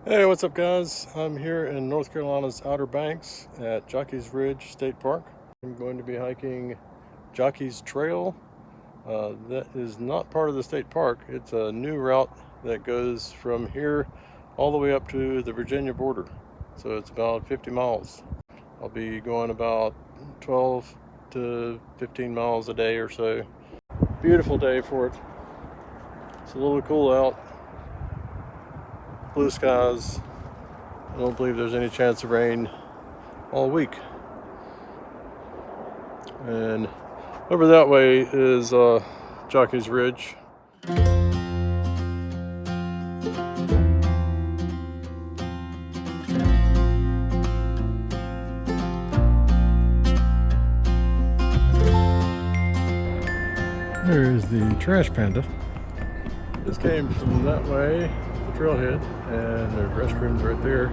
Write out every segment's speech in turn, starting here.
Hey, what's up guys? I'm here in North Carolina's Outer Banks at Jockey's Ridge State Park. I'm going to be hiking Jockey's Trail. That is not part of the state park. It's a new route that goes from here all the way up to the Virginia border. So it's about 50 miles. I'll be going about 12 to 15 miles a day or so. Beautiful day for it. It's a little cool out. Blue skies. I don't believe there's any chance of rain all week. And over that way is Jockey's Ridge. There is the trash panda. This came from that way, the trailhead, and there's restrooms right there.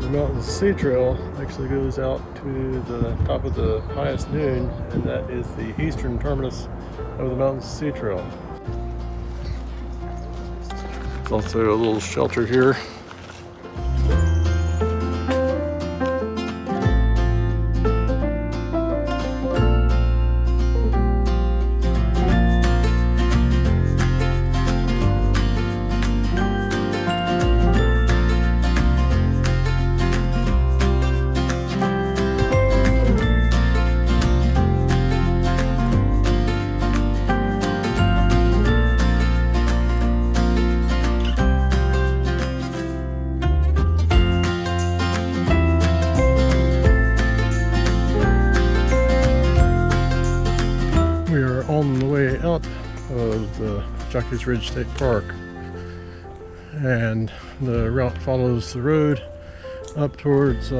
The Mountain Sea Trail actually goes out to the top of the highest dune, and that is the eastern terminus of the Mountain Sea Trail. There's also a little shelter here. On the way out of the Jockey's Ridge State Park, and the route follows the road up towards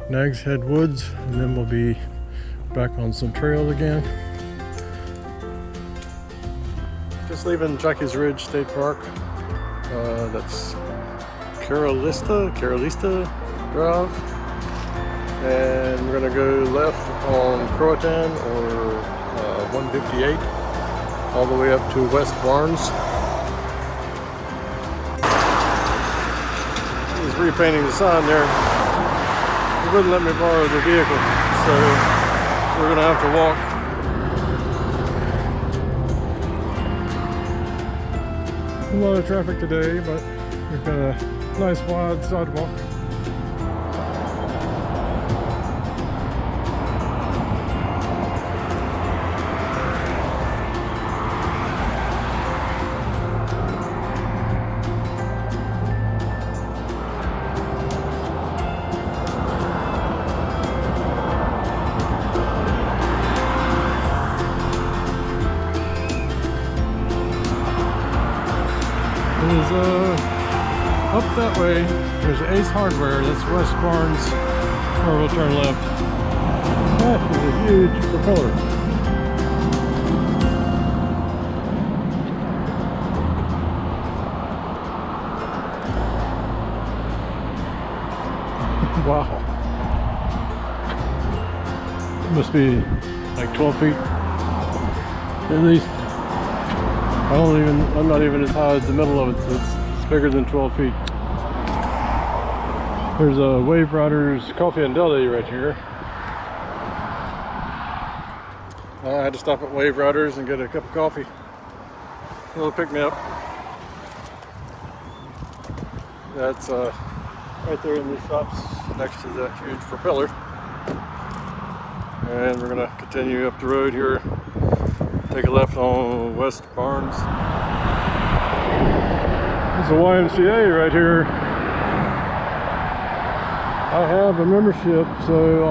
Nags Head Woods, and then we'll be back on some trail again. Just leaving Jockey's Ridge State Park. That's Corolla Drive, and we're gonna go left on Croatan or 158 all the way up to West Barnes. He's repainting the sign there. He wouldn't let me borrow the vehicle, so we're gonna have to walk. A lot of traffic today, but we've got a nice wide sidewalk. Is up that way. There's Ace Hardware. That's West Barnes, or we'll turn left. That is a huge propeller. Wow. It must be like 12 feet at least. I'm not even as high as the middle of it, so it's bigger than 12 feet. There's a Wave Riders Coffee and Deli right here. I had to stop at Wave Riders and get a cup of coffee. A little pick-me-up. That's right there in the shops next to that huge propeller. And we're gonna continue up the road here. Take a left on West Barnes. There's a YMCA right here. I have a membership, so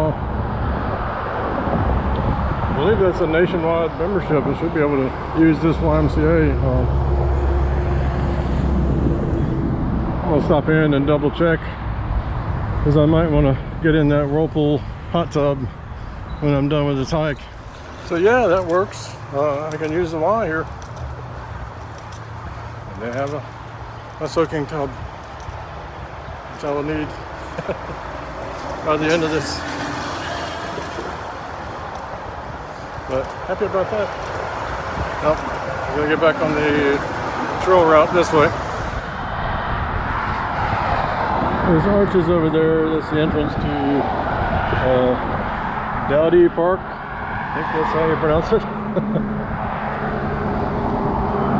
I believe that's a nationwide membership. I should be able to use this YMCA. I'll stop in and double check, because I might want to get in that whirlpool hot tub when I'm done with this hike. So yeah, that works. I can use the Y here. And they have a soaking tub, which I will need by the end of this. But happy about that. Well, I'm gonna get back on the trail route this way. There's arches over there. That's the entrance to Dowdy Park. I think that's how you pronounce it.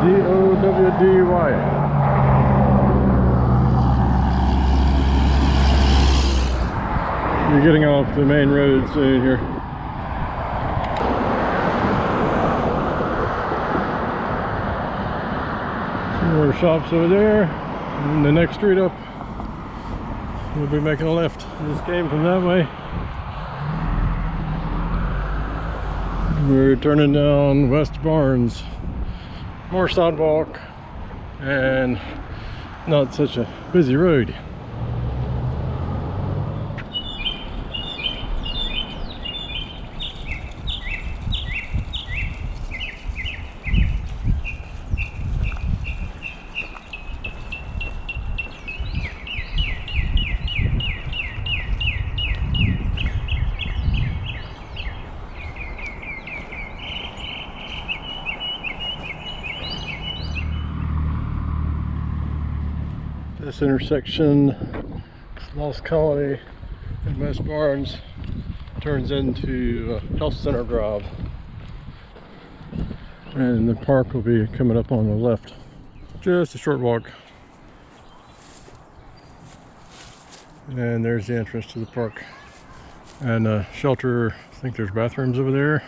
D-O-W-D-Y. You're getting off the main road soon here. Some more shops over there. And the next street up, we'll be making a left. Just came from that way. We're turning down West Barnes. More sidewalk and not such a busy road. This intersection, Lost Colony and West Barnes, turns into Health Center Drive, and the park will be coming up on the left. Just a short walk, and there's the entrance to the park and shelter. I think there's bathrooms over there.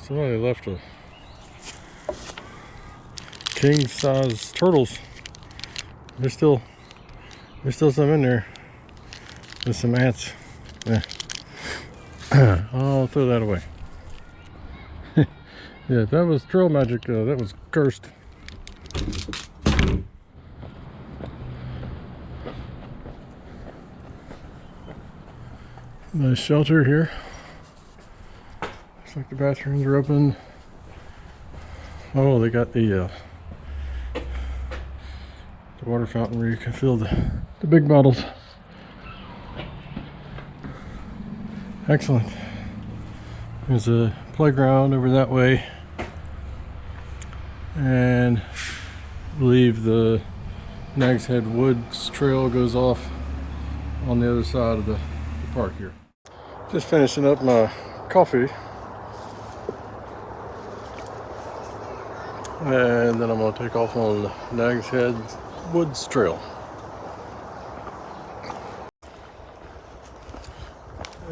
Somebody left a king size turtles. There's still some in there. There's some ants. Yeah. I'll throw that away. Yeah, if that was trail magic, that was cursed. Nice shelter here. Looks like the bathrooms are open. Oh, they got the water fountain where you can fill the big bottles. Excellent. There's a playground over that way, and I believe the Nags Head Woods Trail goes off on the other side of the park here. Just finishing up my coffee, and then I'm going to take off on Nags Head Woods Trail.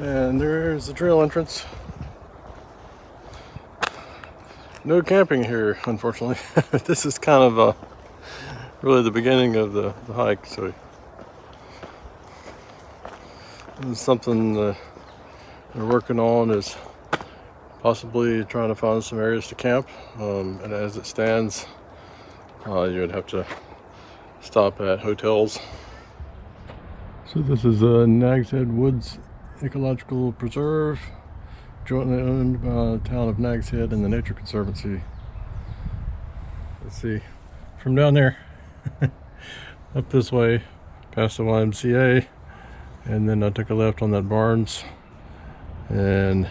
And there's the trail entrance. No camping here, unfortunately. This is kind of really the beginning of the hike, so it's something they're working on, is possibly trying to find some areas to camp. And as it stands, you would have to stop at hotels. So this is Nags Head Woods Ecological Preserve, jointly owned by the town of Nags Head and the Nature Conservancy. Let's see, from down there up this way past the YMCA, and then I took a left on that Barnes, and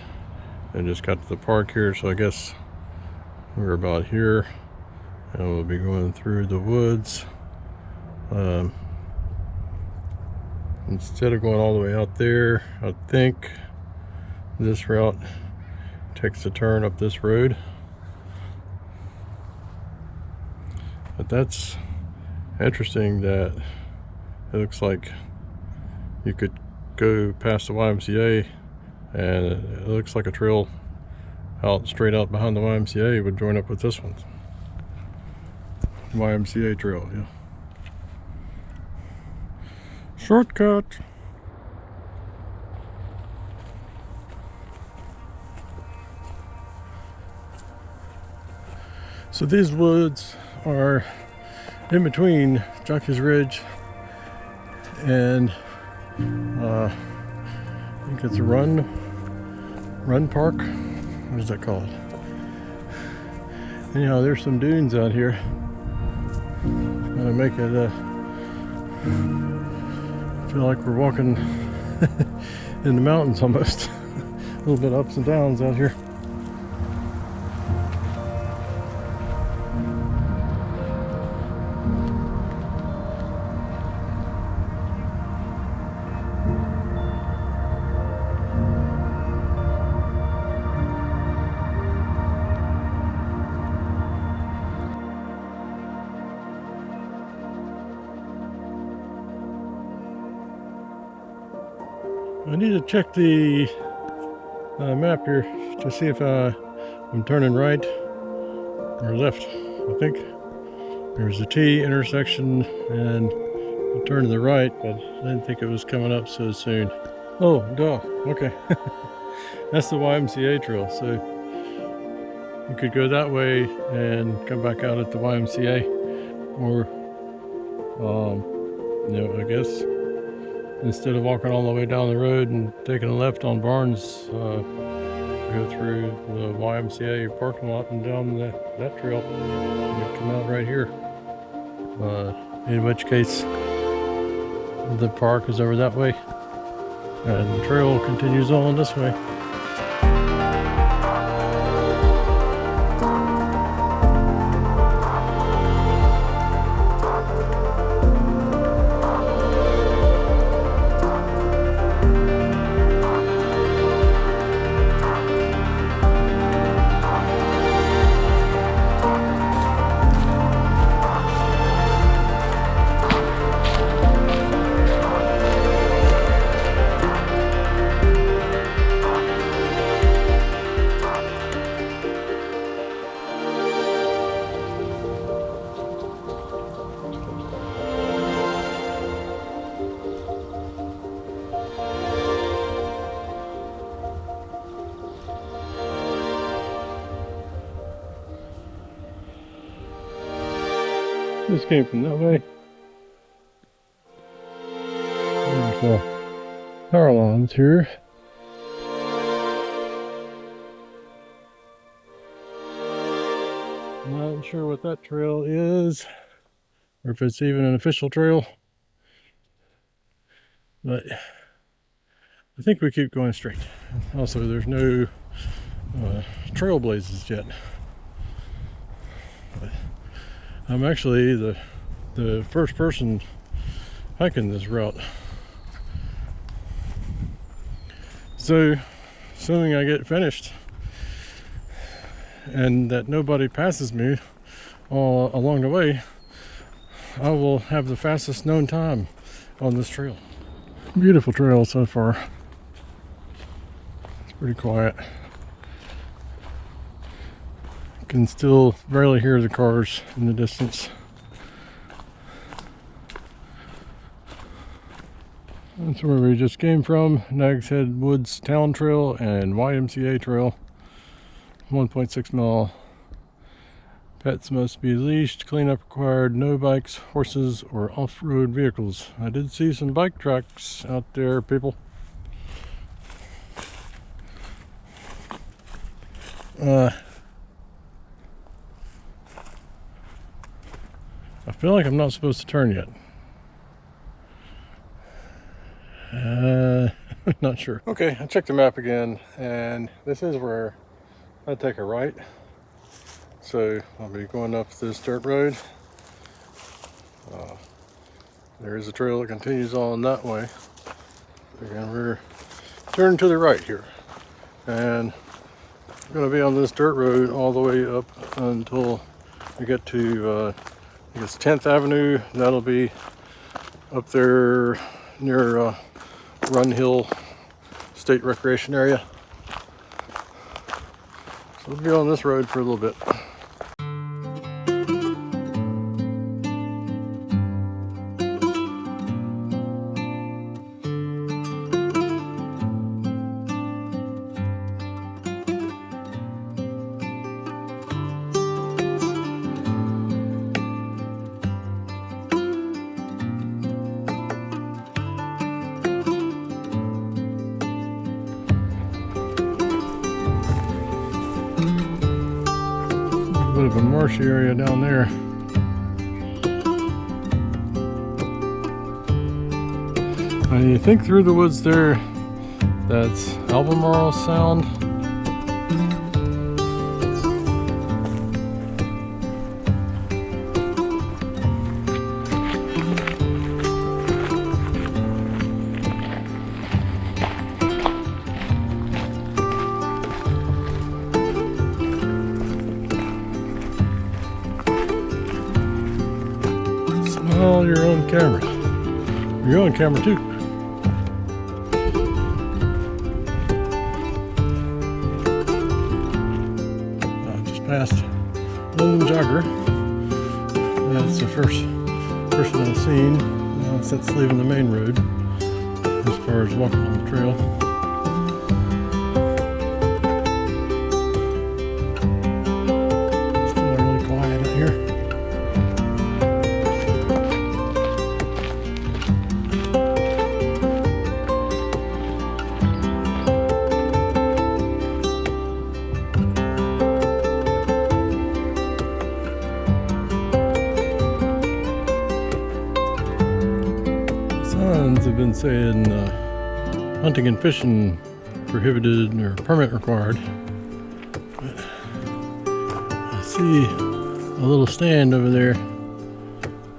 then just got to the park here. So I guess we're about here, and we'll be going through the woods. Instead of going all the way out there, I think this route takes a turn up this road. But that's interesting that it looks like you could go past the YMCA, and it looks like a trail out straight out behind the YMCA would join up with this one. YMCA trail, yeah. Shortcut. So these woods are in between Jockey's Ridge and I think it's a run park. What is that called? Anyhow, there's some dunes out here. It's gonna make it feel like we're walking in the mountains almost. A little bit ups and downs out here. I need to check the map here to see if I'm turning right or left. I think there's a T intersection and I turned to the right, but I didn't think it was coming up so soon. Oh, duh. Okay. That's the YMCA trail, so you could go that way and come back out at the YMCA, or I guess instead of walking all the way down the road and taking a left on Barnes, go through the YMCA parking lot and down that trail and come out right here. In which case, the park is over that way, and the trail continues on this way. This came from that way. There's power lines here. Not sure what that trail is, or if it's even an official trail, but I think we keep going straight. Also, there's no trailblazes yet. But I'm actually the first person hiking this route. So, assuming I get finished and that nobody passes me all along the way, I will have the fastest known time on this trail. Beautiful trail so far. It's pretty quiet. Can still barely hear the cars in the distance. That's where we just came from. Nags Head Woods Town Trail and YMCA Trail. 1.6 mile. Pets must be leashed. Cleanup required. No bikes, horses, or off-road vehicles. I did see some bike tracks out there, people. I feel like I'm not supposed to turn yet. Not sure. Okay, I checked the map again, and this is where I take a right. So I'll be going up this dirt road. There is a trail that continues on that way. Again, we're turning to the right here, and we're going to be on this dirt road all the way up until we get to I guess 10th Avenue. That'll be up there near Run Hill State Recreation Area. So we'll be on this road for a little bit. Bit of a marshy area down there. I think through the woods there, that's Albemarle Sound. Your own camera. You're on camera too. passed one jogger. That's the first person I've seen since leaving the main road as far as walking on the trail. Still really quiet out here. Signs have been saying hunting and fishing prohibited or permit required. But I see a little stand over there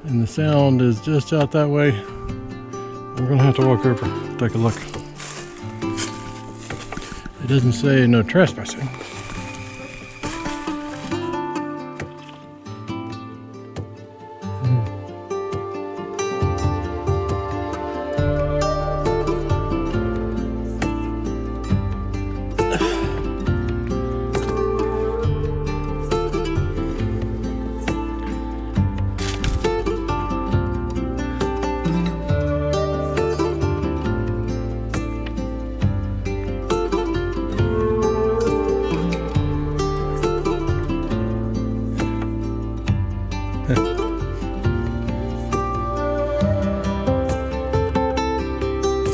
and the sound is just out that way. We're gonna have to walk over, take a look. It doesn't say no trespassing.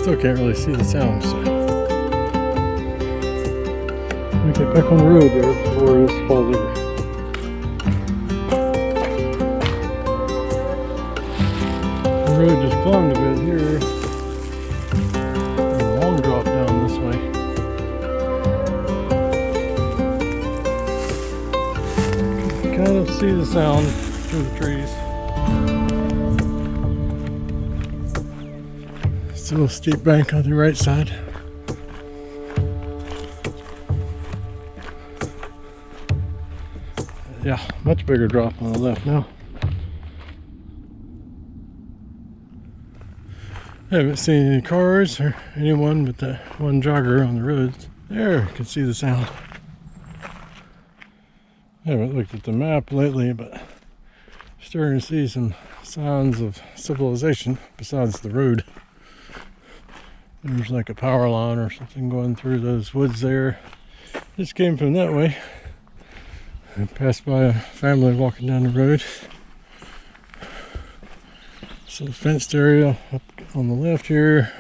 Still can't really see the sound, so let me get back on the road there before this falls over. The road just climbed a bit here. There's a long drop down this way. You can kind of see the sound through the trees. Still a steep bank on the right side. Yeah, much bigger drop on the left now. I haven't seen any cars or anyone but that one jogger on the roads. There, you can see the sound. I haven't looked at the map lately, but starting to see some signs of civilization besides the road. There's like a power line or something going through those woods there. Just came from that way. I passed by a family walking down the road. So the fenced area up on the left here.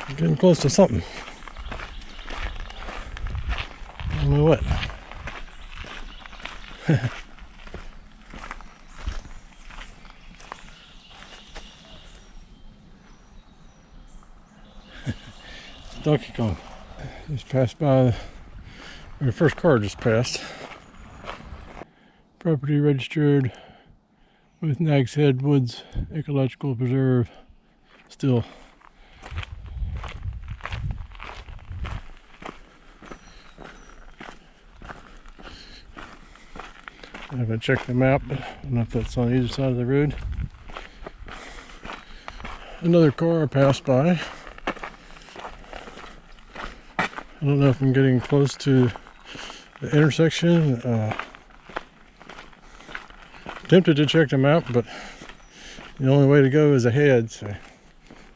I'm getting close to something. I don't know what. Donkey Kong. Just passed by, the first car just passed. Property registered with Nags Head Woods Ecological Preserve. Still. I haven't checked the map, but I don't know if that's on either side of the road. Another car passed by. I don't know if I'm getting close to the intersection. Tempted to check the map, but the only way to go is ahead, so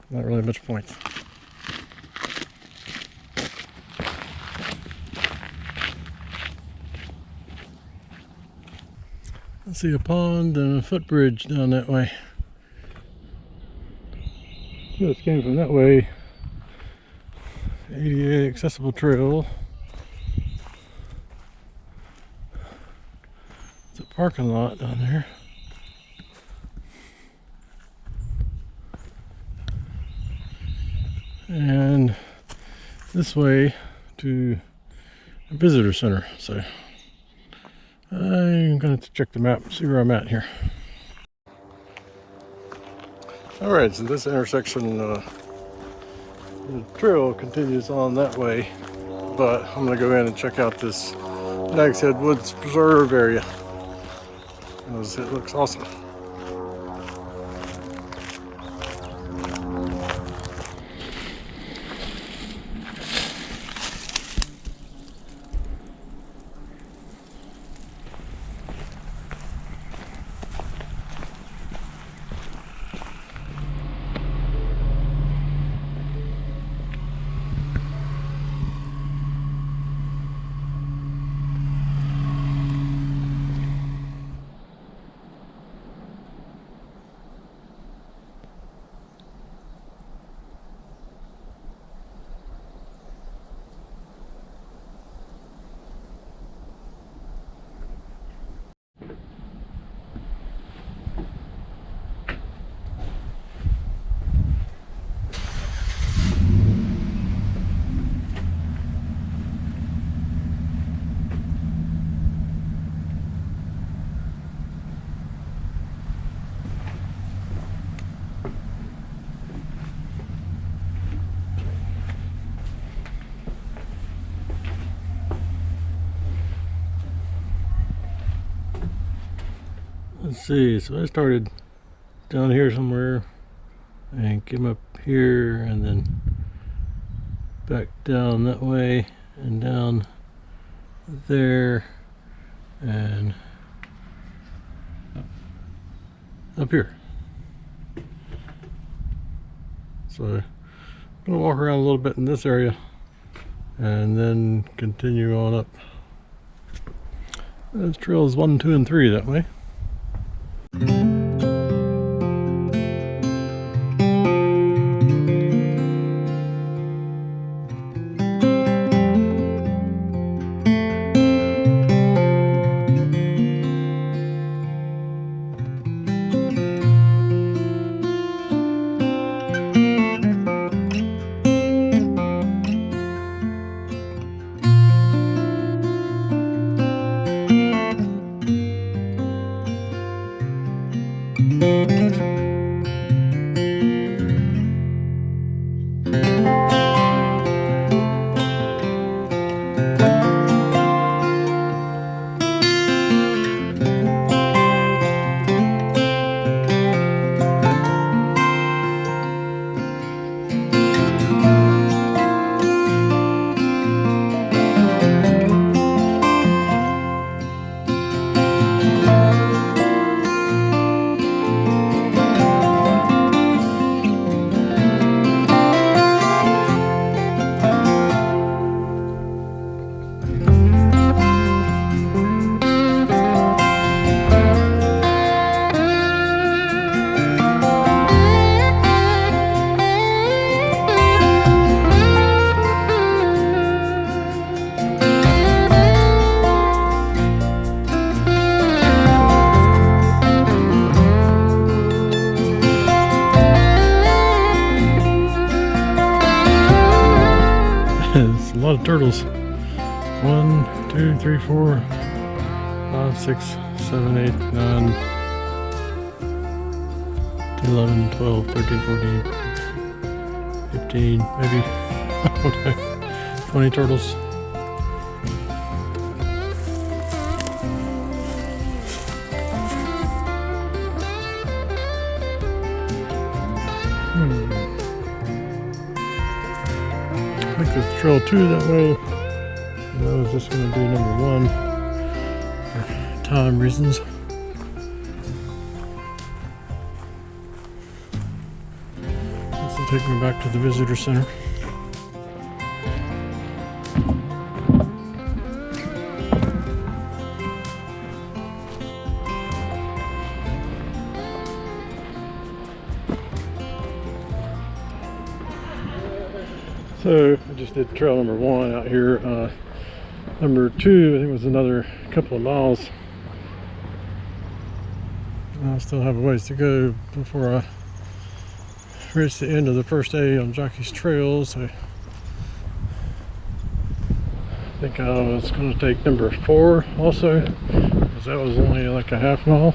not really much point. I see a pond and a footbridge down that way. Just came from that way. ADA accessible trail. It's a parking lot down there. And this way to a visitor center. So I'm going to check the map, see where I'm at here. Alright, so this intersection, the trail continues on that way, but I'm going to go in and check out this Nags Head Woods Preserve area, because it looks awesome. Let's see, so I started down here somewhere and came up here and then back down that way and down there and up here. So I'm gonna walk around a little bit in this area and then continue on up. There's trails 1, 2, and 3 that way. It's a lot of turtles. 1, 2, 3, 4, 5, 6, 7, 8, 9, 10, 11, 12, 13, 14, 15, maybe 20 turtles. I think there's trail 2 that way. And I was just going to do number 1 for time reasons. This will take me back to the visitor center. So I just did trail number 1 out here. Number 2, I think, was another couple of miles. I still have a ways to go before I reach the end of the first day on Jockey's Trail. So I think I was going to take number 4 also, because that was only like a half mile.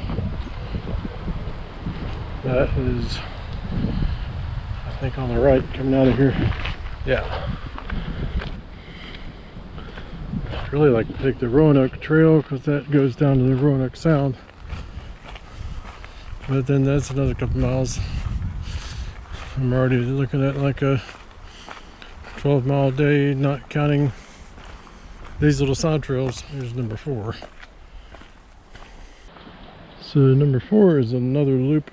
That is, I think, on the right coming out of here. Yeah. I'd really like to take the Roanoke Trail because that goes down to the Roanoke Sound. But then that's another couple miles. I'm already looking at like a 12-mile day, not counting these little side trails. Here's number 4. So number 4 is another loop.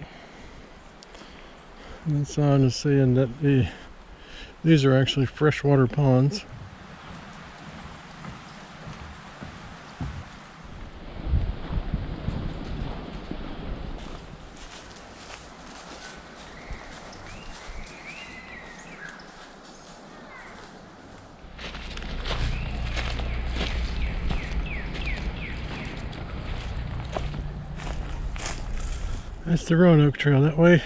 And the sign is saying that these are actually freshwater ponds. That's the Roanoke Trail that way.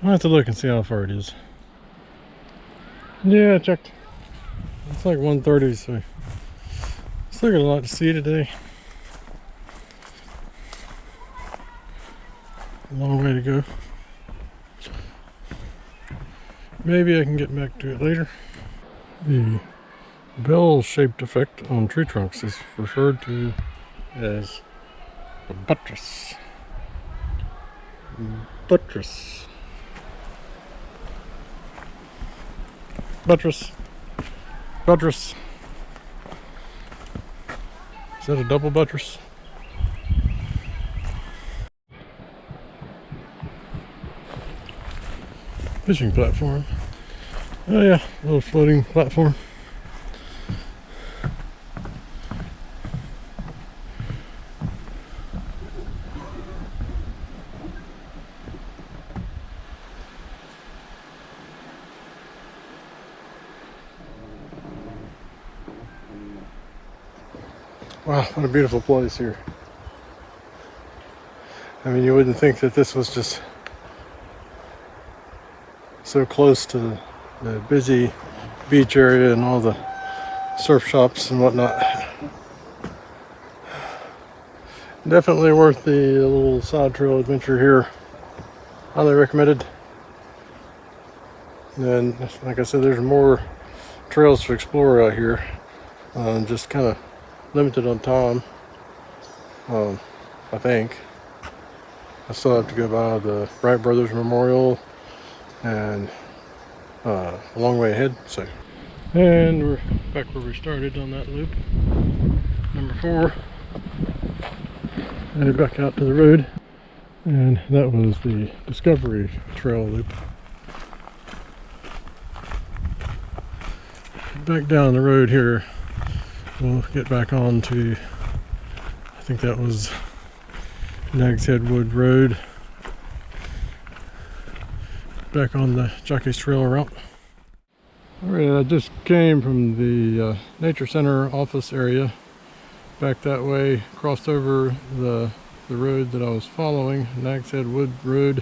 I'll have to look and see how far it is. Yeah, I checked. It's like 1:30, so still got a lot to see today. A long way to go. Maybe I can get back to it later. The Bell-shaped effect on tree trunks is referred to as a buttress. Buttress. Buttress. Buttress. Is that a double buttress? Fishing platform. Oh yeah, a little floating platform. Wow, what a beautiful place here. I mean, you wouldn't think that this was just so close to the busy beach area and all the surf shops and whatnot. Definitely worth the little side trail adventure here. Highly recommended. And like I said, there's more trails to explore out here. Just kind of limited on time. I think I still have to go by the Wright Brothers Memorial and a long way ahead. And we're back where we started on that loop, number 4. Headed back out to the road, and that was the Discovery Trail loop. Back down the road here, we'll get back on to, I think that was Nags Head Woods Road, back on the Jockey's Trail route. Alright, I just came from the Nature Center office area, back that way, crossed over the road that I was following, Nags Head Woods Road,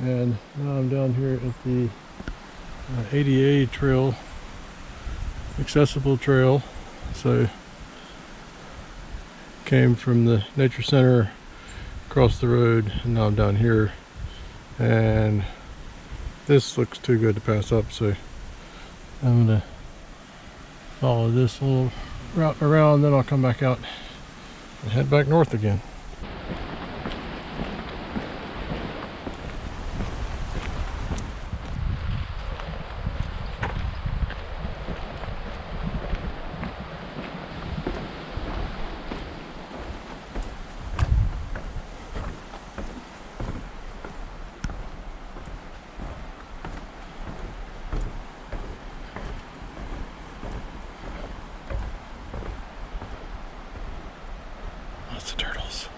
and now I'm down here at the ADA trail, accessible trail. So came from the Nature Center, across the road, and now I'm down here, and this looks too good to pass up, so I'm gonna follow this little route around, then I'll come back out and head back north again. Lots of turtles.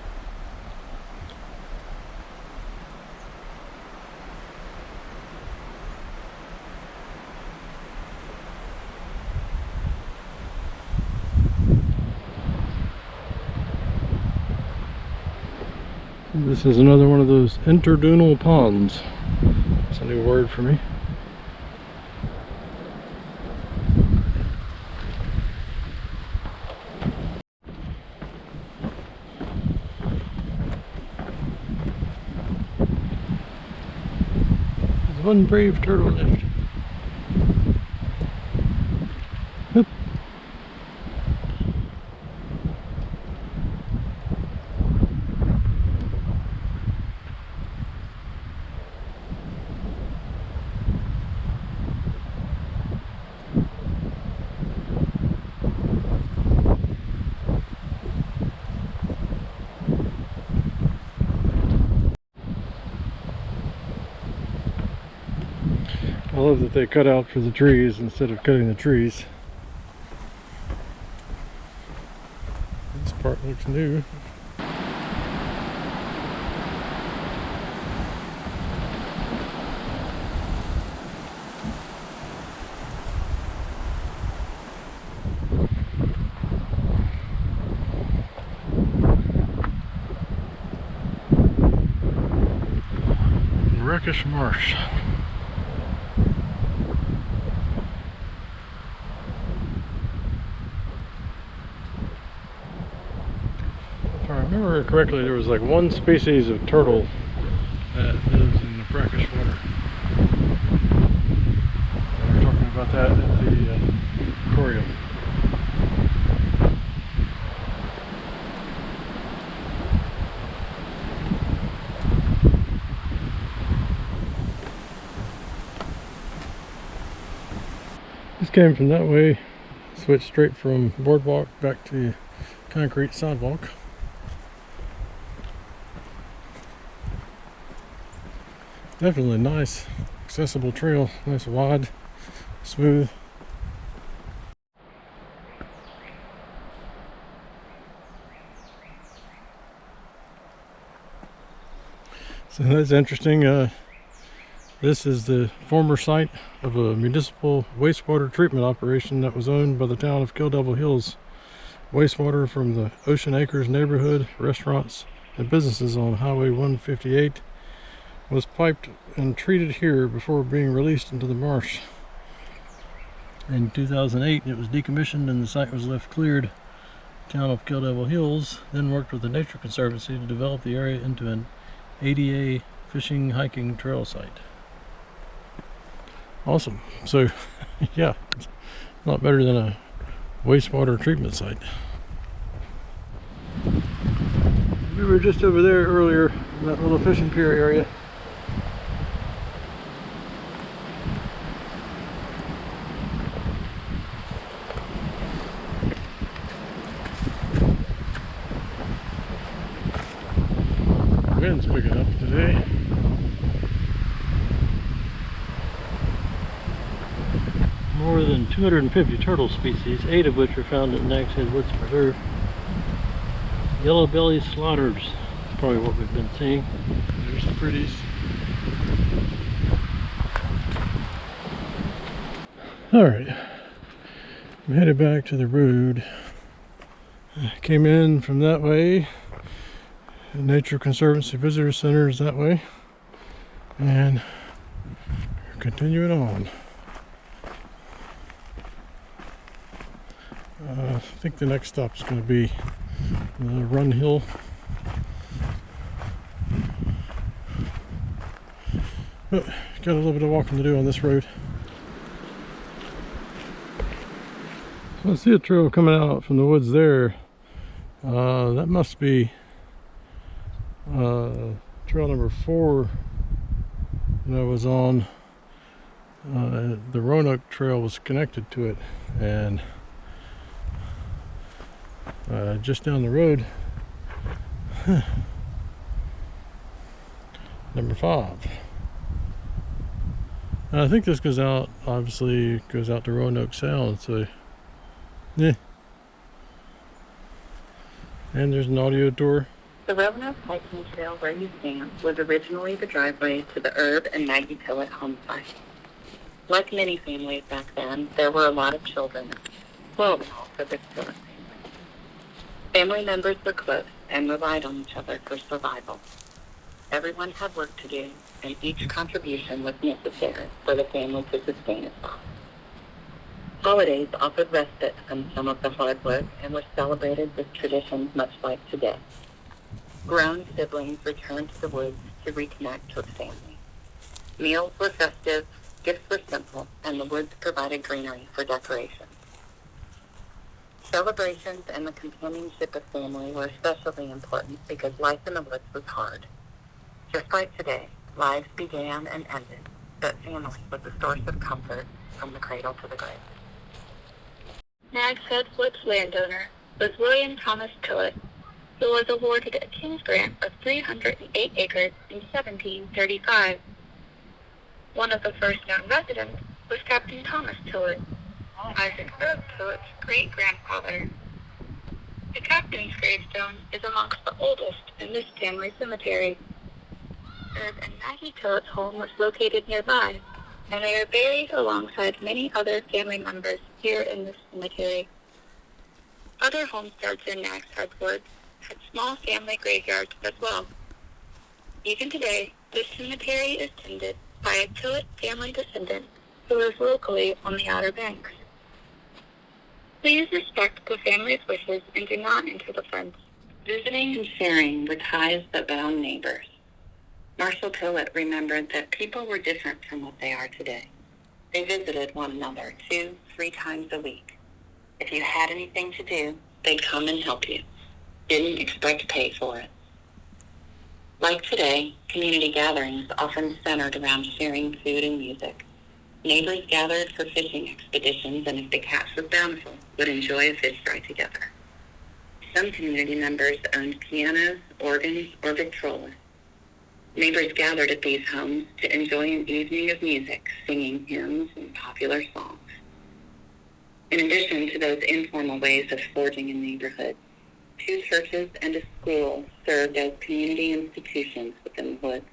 This is another one of those interdunal ponds. It's a new word for me. There's one brave turtle left. Oop. I love that they cut out for the trees instead of cutting the trees. This part looks new. Wreckish Marsh. If I remember correctly, there was like one species of turtle that lives in the brackish water. We were talking about that at the Memorial. This came from that way, switched straight from boardwalk back to concrete sidewalk. Definitely nice, accessible trail, nice wide, smooth. So that's interesting. This is the former site of a municipal wastewater treatment operation that was owned by the town of Kill Devil Hills. Wastewater from the Ocean Acres neighborhood, restaurants, and businesses on Highway 158 was piped and treated here before being released into the marsh. In 2008, it was decommissioned and the site was left cleared. The town of Kill Devil Hills then worked with the Nature Conservancy to develop the area into an ADA fishing hiking trail site. Awesome. So yeah, it's a lot better than a wastewater treatment site. We were just over there earlier in that little fishing pier area. Wind's picking up today. More than 250 turtle species, 8 of which are found at Nags Head Woods Preserve. Yellow belly slaughters is probably what we've been seeing. There's the pretties. Alright, I'm headed back to the road. Came in from that way. The Nature Conservancy Visitor Center is that way. And we're continuing on. I think the next stop is going to be Run Hill. But got a little bit of walking to do on this road. So I see a trail coming out from the woods there. That must be trail number 4 that I was on. The Roanoke Trail was connected to it, and just down the road, number 5. And I think this goes out, obviously goes out to Roanoke Sound, so yeah. And there's an audio tour. The Roanoke hiking trail where you stand was originally the driveway to the Rd and Maggie Pillett home site. Like many families back then, there were a lot of children, 12 in all for this Pillett family. Family members were close and relied on each other for survival. Everyone had work to do, and each contribution was necessary for the family to sustain itself. Holidays offered respite from some of the hard work and were celebrated with traditions much like today. Grown siblings returned to the woods to reconnect with family. Meals were festive, gifts were simple, and the woods provided greenery for decoration. Celebrations and the companionship of family were especially important because life in the woods was hard. Just like today, lives began and ended, but family was a source of comfort from the cradle to the grave. Nags Head Woods landowner was William Thomas Pillett, who was awarded a King's Grant of 308 acres in 1735. One of the first known residents was Captain Thomas Pillett, Isaac Herb Pillett's great-grandfather. The captain's gravestone is amongst the oldest in this family cemetery. Herb and Maggie Pillett's home was located nearby, and they are buried alongside many other family members here in this cemetery. Other homesteads in Nags Head Woods had small family graveyards as well. Even today, this cemetery is tended by a Pillett family descendant who lives locally on the Outer Banks. Please respect the family's wishes and do not enter the fence. Visiting and sharing were ties that bound neighbors. Marshall Pillett remembered that people were different from what they are today. They visited one another 2-3 times a week. If you had anything to do, they'd come and help you. Didn't expect pay for it. Like today, community gatherings often centered around sharing food and music. Neighbors gathered for fishing expeditions, and if the catch was bountiful, would enjoy a fish fry together. Some community members owned pianos, organs, or victrolas. Neighbors gathered at these homes to enjoy an evening of music, singing hymns and popular songs. In addition to those informal ways of forging a neighborhood, 2 churches and a school served as community institutions within the woods.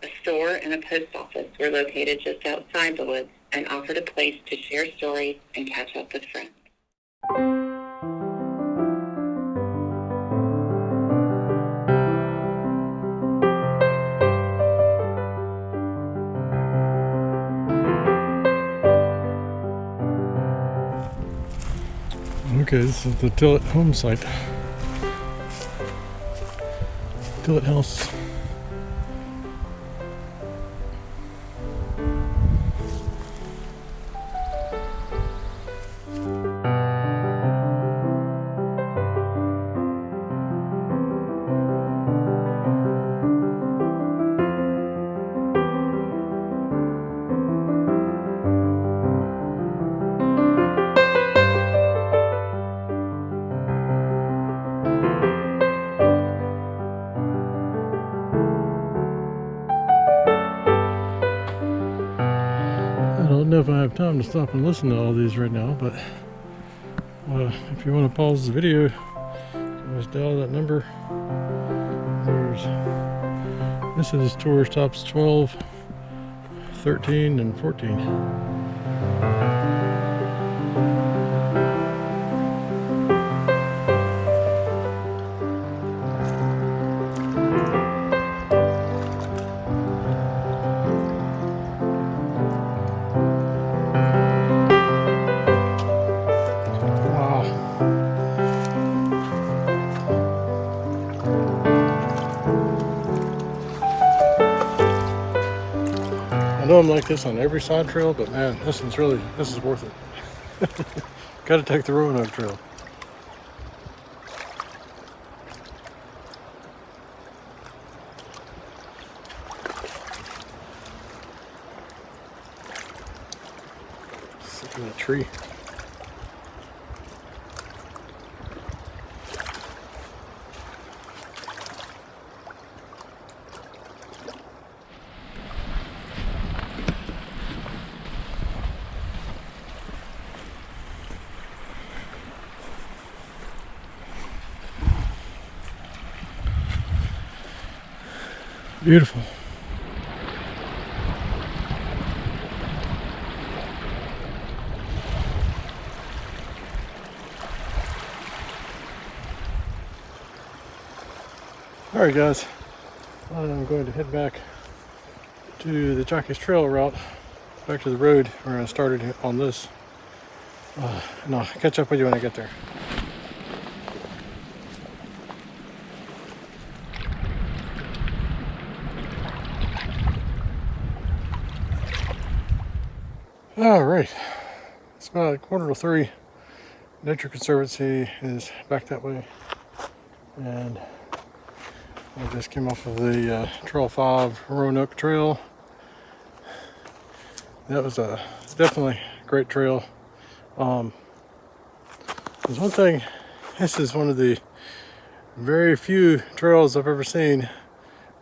A store and a post office were located just outside the woods and offered a place to share stories and catch up with friends. Okay, this is the Tillet home site. Tillet house. I don't know if I have time to stop and listen to all these right now, but if you want to pause the video, just dial that number. This is tour stops 12, 13, and 14. I know I'm like this on every side trail, but man, this is worth it. Gotta take the Roanoke Trail. Look at that tree. Beautiful. All right, guys. I'm going to head back to the Jockey's Trail route, back to the road where I started on this. And I'll catch up with you when I get there. All right, it's about 2:45. Nature Conservancy is back that way, and I just came off of the Trail 5 Roanoke Trail. That was a definitely great trail. There's one thing, this is one of the very few trails I've ever seen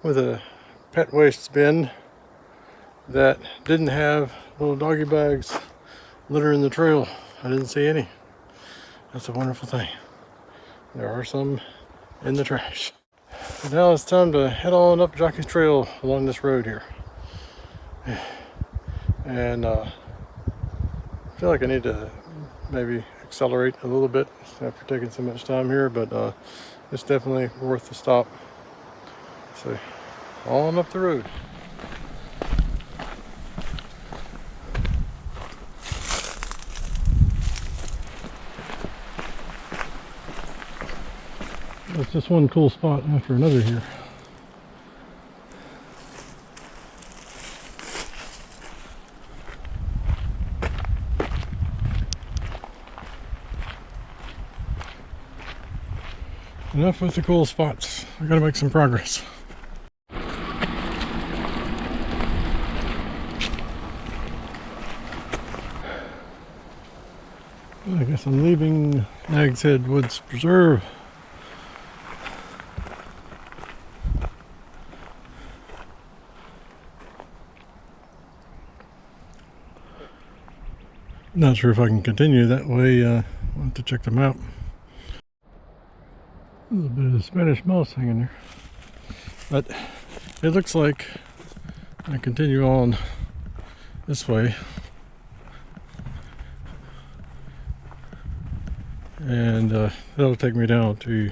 with a pet waste bin that didn't have little doggy bags littering the trail. I didn't see any. That's a wonderful thing. There are some in the trash. But now it's time to head on up Jockey's Trail along this road here. And I feel like I need to maybe accelerate a little bit after taking so much time here, but it's definitely worth the stop. So on up the road. It's just one cool spot after another here. enough with the cool spots. I gotta make some progress. I guess I'm leaving Nags Head Woods Preserve. Not sure if I can continue that way. I'll have to check the map. A little bit of Spanish moss hanging there. But it looks like I continue on this way. And that'll take me down to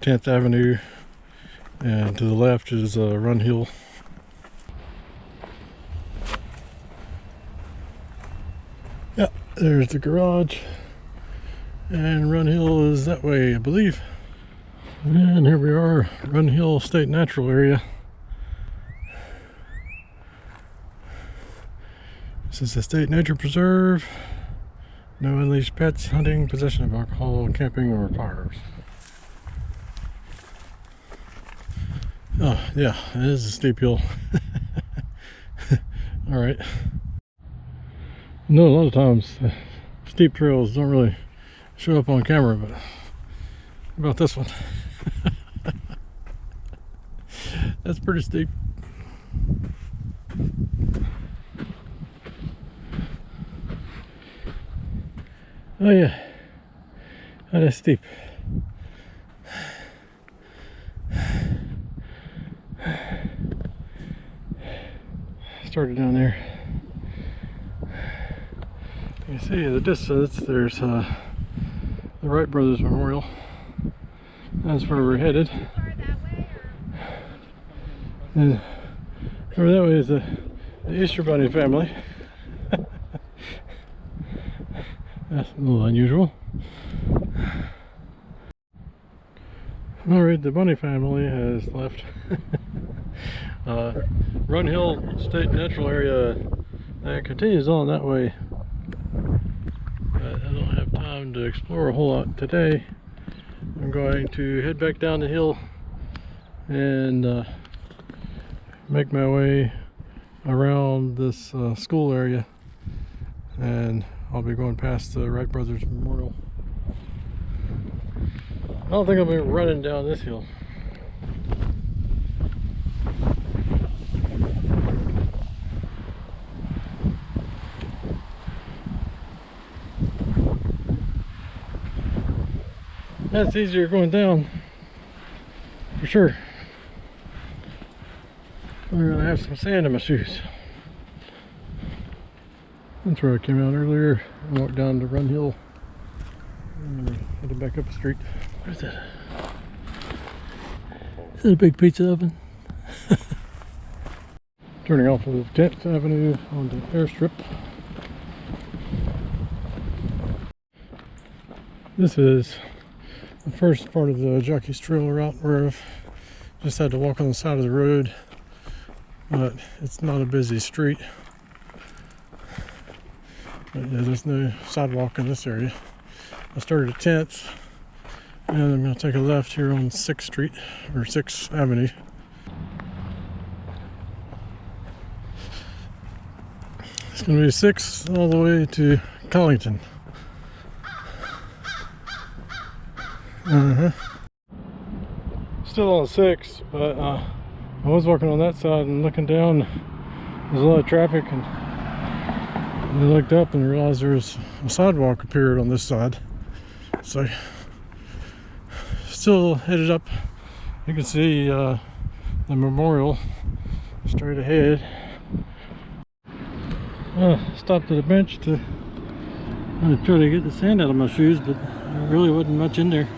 10th Avenue, and to the left is Run Hill. Yeah, there's the garage, and Run Hill is that way, I believe. And here we are, Run Hill State Natural Area. This is the State Nature Preserve. No unleashed pets, hunting, possession of alcohol, camping, or firearms. Oh, yeah, it is a steep hill. Alright. I know a lot of times steep trails don't really show up on camera, but how about this one? That's pretty steep. Oh yeah, that is steep. Started down there. You can see in the distance there's the Wright Brothers Memorial. That's where we're headed. And over that way is the Easter Bunny family. That's a little unusual. Alright, the bunny family has left. Run Hill State Natural Area continues on that way. But I don't have time to explore a whole lot today. I'm going to head back down the hill and make my way around this school area, and I'll be going past the Wright Brothers Memorial. I don't think I'll be running down this hill. That's easier going down, for sure. I'm gonna have some sand in my shoes. That's where I came out earlier and walked down to Run Hill and headed back up the street. Where's that? Is that a big pizza oven? Turning off of 10th Avenue onto Airstrip. This is the first part of the Jockey's Trail route where I've just had to walk on the side of the road, but it's not a busy street. But yeah, there's no sidewalk in this area. I started at 10th, and I'm going to take a left here on 6th Street, or 6th Avenue. It's going to be 6th all the way to Collington. Still on 6th, but I was walking on that side and looking down. There's a lot of traffic, and I looked up and realized there was a sidewalk appeared on this side. So still headed up. You can see the memorial straight ahead. Stopped at a bench to try to get the sand out of my shoes, but there really wasn't much in there.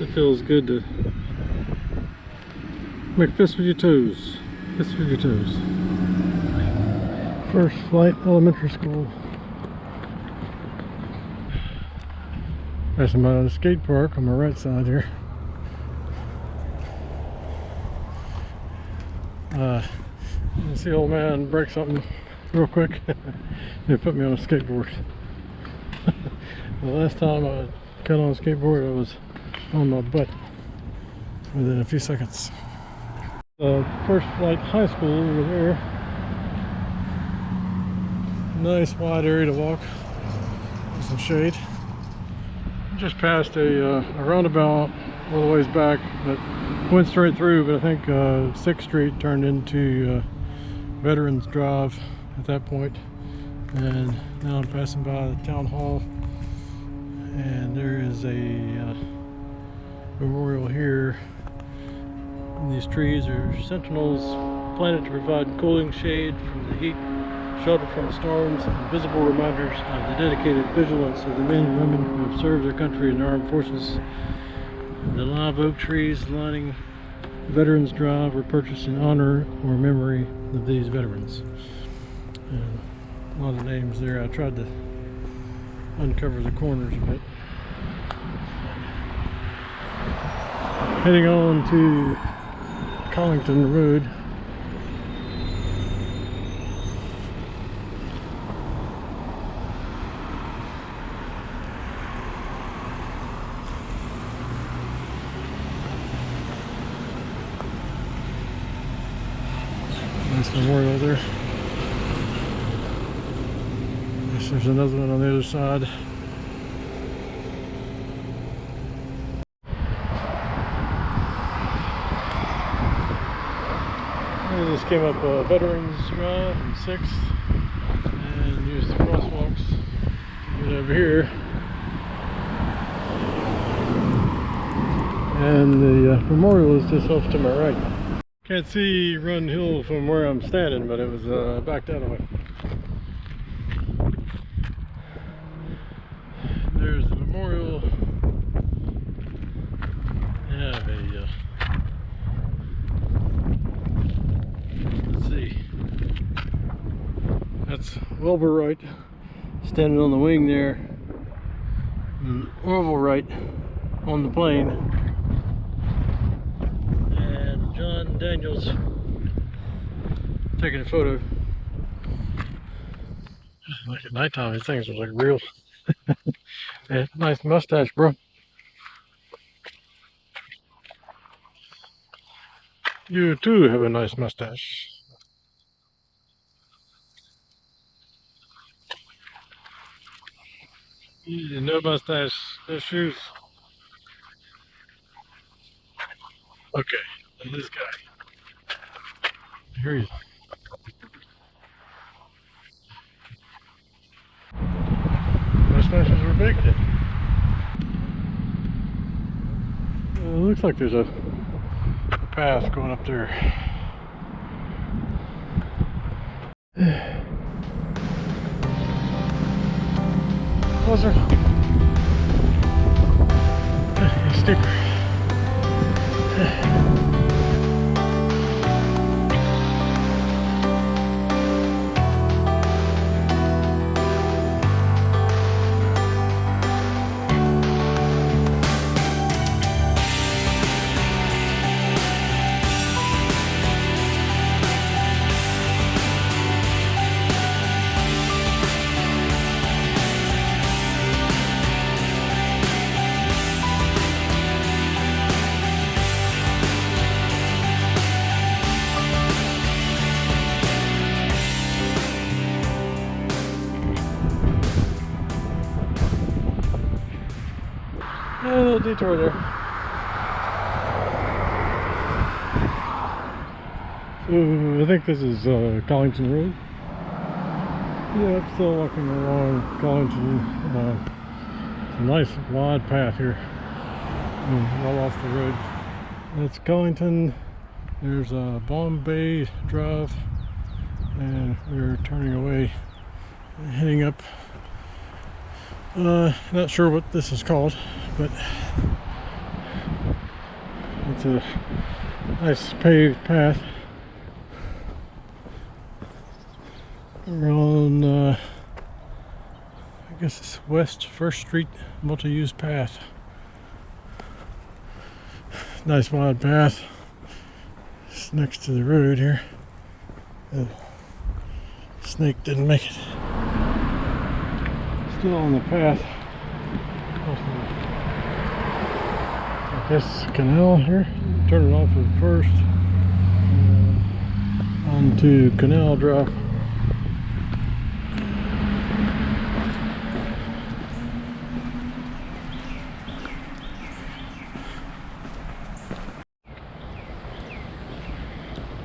It feels good to make fists with your toes. Fists with your toes. First Flight Elementary School. Passing by the skate park on my right side here. You see old man break something real quick. They put me on a skateboard. The last time I got on a skateboard, I was on my butt within a few seconds. First Flight High School over there. Nice wide area to walk with some shade. Just passed a roundabout a little ways back, but went straight through, but I think 6th Street turned into Veterans Drive at that point. And now I'm passing by the town hall, and there is a memorial here. And these trees are sentinels planted to provide cooling shade from the heat, shelter from the storms, and visible reminders of the dedicated vigilance of the men and women who have served their country in the armed forces. The live oak trees lining Veterans Drive were purchased in honor or memory of these veterans. And a lot of names there. I tried to uncover the corners a bit. Heading on to Collington Road. Nice memorial there. Yes, there's another one on the other side. I just came up Veterans Drive and 6th and used the crosswalks to get over here. And the memorial is just off to my right. Can't see Run Hill from where I'm standing, but it was back that way. There's the memorial. Have a let's see. That's Wilbur Wright standing on the wing there, and Wilbur Wright on the plane, and John Daniels taking a photo. Like at nighttime, these things are like real. Yeah, nice mustache, bro. You too have a nice mustache. No mustache, no shoes. Okay, and this guy. Here he is. Mustaches were big then. It looks like there's a path going up there. Closer. Steeper. A little detour there. So I think this is Collington Road. Yeah, I'm still walking along Collington. It's a nice wide path here, well off the road. That's Collington. There's Bombay Drive, and we're turning away, heading up. Not sure what this is called, but it's a nice paved path. We're on, I guess it's West 1st Street multi-use path. Nice wide path. It's next to the road here. snake didn't make it. Still on the path. I guess canal here. Turn it off at first. Onto Canal Drive.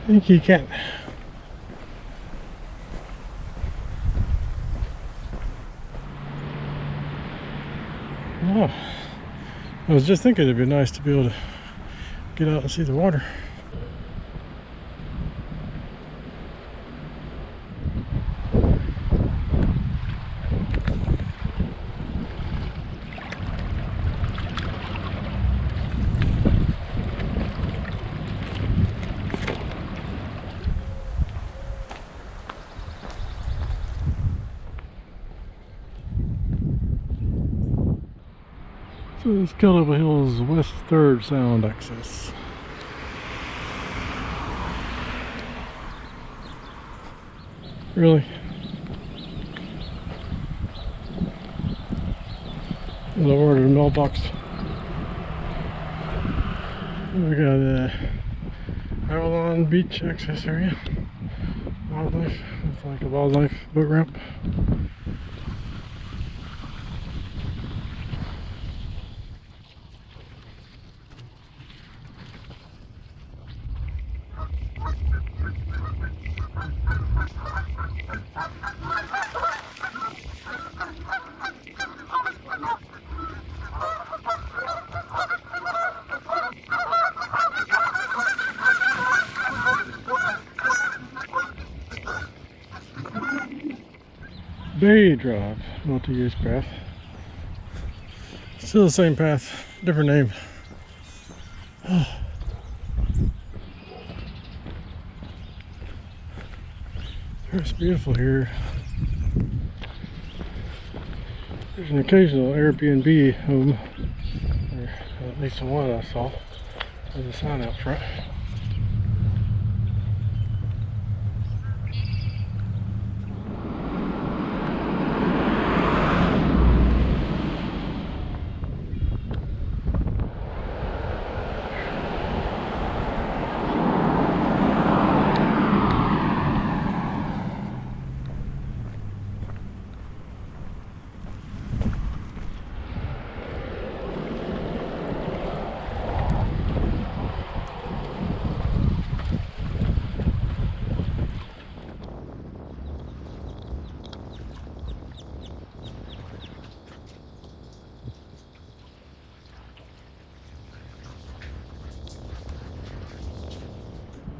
I think he can't. Oh, I was just thinking it'd be nice to be able to get out and see the water. So this Carova Hills West 3rd Sound access. Really? The order mailbox. We got a Avalon Beach access area. Wildlife. It's like a wildlife boat ramp. Bay Drive, multi-use path. Still the same path, different name. It's beautiful here. There's an occasional Airbnb home, or at least the one I saw. There's a sign out front.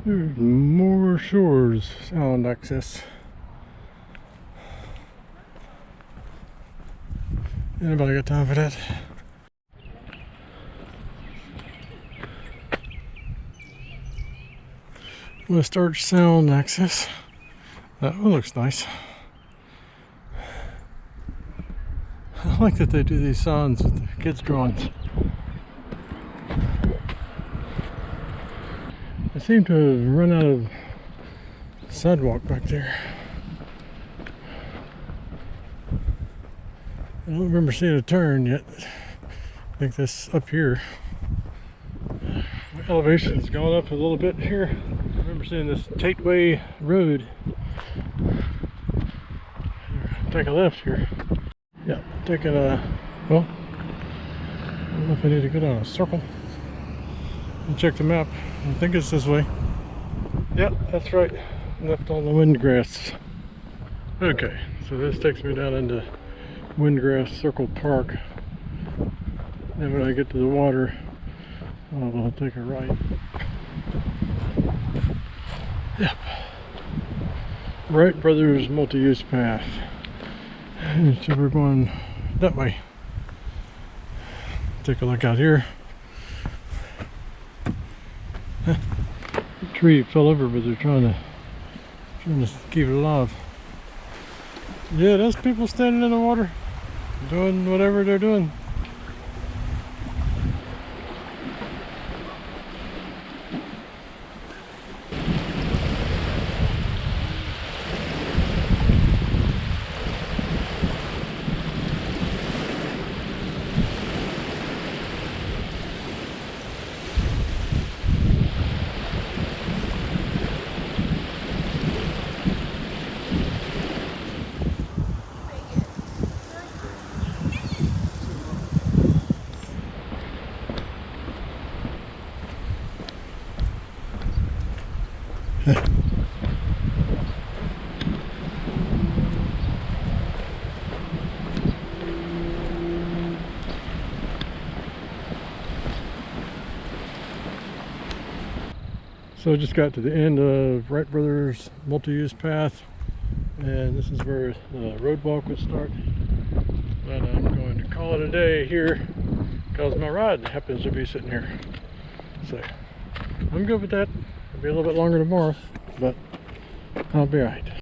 There's more shores sound access. Anybody got time for that? West Arch sound access. That one looks nice. I like that they do these signs with the kids' drawings. I seem to have run out of sidewalk back there. I don't remember seeing a turn yet. I think this up here. My elevation's gone up a little bit here. I remember seeing this Tateway Road. Take a left here. Yeah, taking a, well, I don't know if I need to go down a circle and check the map. I think it's this way. Yep, that's right. Left on the Windgrass. Okay, so this takes me down into Windgrass Circle Park. Then when I get to the water, I'll take a right. Yep. Wright Brothers multi-use path. So we're going that way. Take a look out here. The tree fell over, but they're trying to keep it alive. Yeah, there's people standing in the water, doing whatever they're doing. So I just got to the end of Wright Brothers multi-use path, and this is where the road walk would start. But I'm going to call it a day here because my ride happens to be sitting here. So I'm good with that. It'll be a little bit longer tomorrow, but I'll be alright.